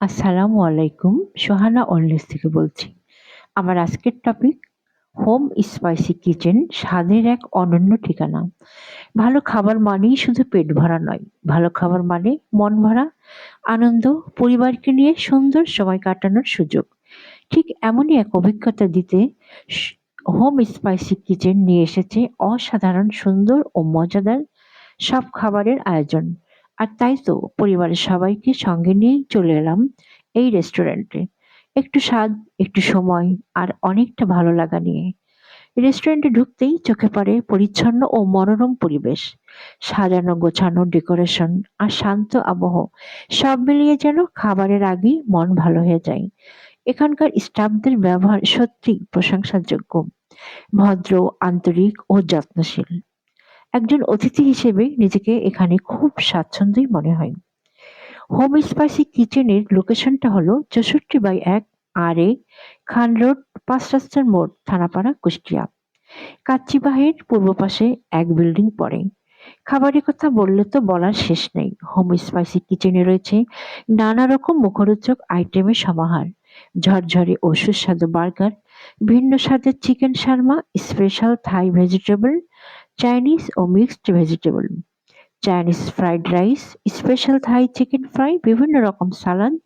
আসসালামু আলাইকুম। সোহানা অলনেস থেকে বলছি। আমার আজকের টপিক হোম স্পাইসি কিচেন, স্বাদের এক অনন্য ঠিকানা। ভালো খাবার মানেই শুধু পেট ভরা নয়, ভালো খাবার মানে মন ভরা আনন্দ, পরিবারকে নিয়ে সুন্দর সময় কাটানোর সুযোগ। ঠিক এমনই এক অভিজ্ঞতা দিতে স- হোম স্পাইসি কিচেন নিয়ে এসেছে অসাধারণ সুন্দর ও মজাদার সব খাবারের আয়োজন। আর তাই তো পরিবারের সবাইকে সঙ্গে নিয়েই চলে এলাম এই রেস্টুরেন্টে। একটু স্বাদ, একটু সময় আর অনেকটা ভালো লাগা নিয়ে। রেস্টুরেন্টে ঢুকতেই চোখে পড়ে পরিচ্ছন্ন ও মনোরম পরিবেশ, সাজানো গোছানো ডেকোরেশন আর শান্ত আবহ। সব মিলিয়ে যেন খাবারের আগেই মন ভালো হয়ে যায়। এখানকার স্টাফদের ব্যবহার সত্যি প্রশংসার যোগ্য, ভদ্র, আন্তরিক ও যত্নশীল। একজন অতিথি হিসেবে নিজেকে এখানে খুব স্বাচ্ছন্দ্যই মনে হয়। হোম স্পাইসি কিচেনের লোকেশনটা হলো 64/1 আর খান রোড, 5 রাস্তার মোড়, থানাপাড়া, কুষ্টিয়া। কাচ্চিবাহের পূর্ব পাশে এক বিল্ডিং পড়ে। খাবারের কথা বললে তো বলার শেষ নেই। হোম স্পাইসি কিচেনে রয়েছে নানা রকম মুখরোচক আইটেমের সমাহার, ঝরঝরে ও সুস্বাদু বার্গার, ভিন্ন স্বাদের chicken shawarma, special Thai vegetable, Chinese ও mixed vegetable, Chinese fried rice, special Thai chicken fry, বিভিন্ন রকম সালাদ,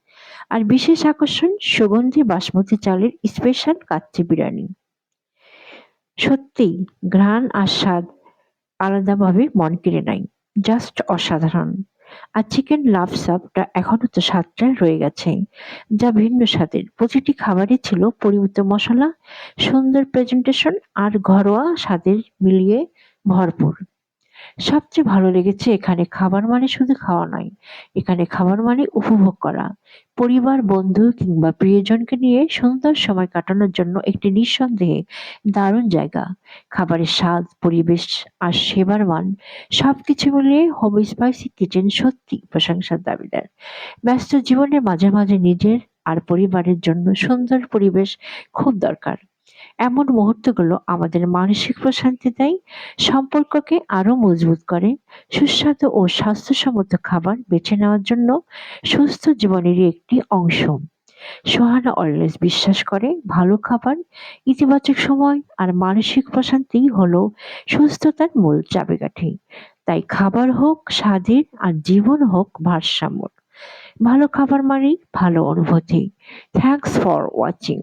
আর বিশেষ আকর্ষণ সুগন্ধি বাসমতি চালের স্পেশাল কাচ্চি বিরিয়ানি। সত্যিই ঘ্রাণ আর স্বাদ আলাদাভাবে মন কেড়ে নেয়। জাস্ট অসাধারণ। আর চিকেন লাভ সাপটা এখনো তো স্বাদটা রয়ে গেছে, যা ভিন্ন স্বাদের। প্রতিটি খাবারই ছিল পরিমিত মশলা, সুন্দর প্রেজেন্টেশন আর ঘরোয়া স্বাদের মিলিয়ে ভরপুর। সবচেয়ে ভালো লেগেছে এখানে খাবার মানে শুধু খাওয়া নয়, এখানে খাবার মানে উপভোগ করা। পরিবার, বন্ধু কিংবা প্রিয়জনকে নিয়ে সুন্দর সময় কাটানোর জন্য একটি নিঃসন্দেহে দারুণ জায়গা। খাবারের স্বাদ, পরিবেশ আর সেবার মান সবকিছু মিলিয়ে হোম স্পাইসি কিচেন সত্যি প্রশংসার দাবিদার। ব্যস্ত জীবনের মাঝে মাঝে নিজের আর পরিবারের জন্য সুন্দর পরিবেশ খুব দরকার। এমন মুহূর্তগুলো আমাদের মানসিক প্রশান্তি দেয়, সম্পর্ককে আরো মজবুত করে। সুস্বাদু ও স্বাস্থ্যসম্মত খাবার বেছে নেওয়ার জন্য সুস্থ জীবনেরই একটি অংশ। সোহানা অলওয়েজ বিশ্বাস করে ভালো খাবার, ইতিবাচক সময় আর মানসিক প্রশান্তি হলো সুস্থতার মূল চাবিকাঠি। তাই খাবার হোক স্বাদের আর জীবন হোক ভারসাম্য। ভালো খাবার মানেই ভালো অনুভূতি। Thanks for watching.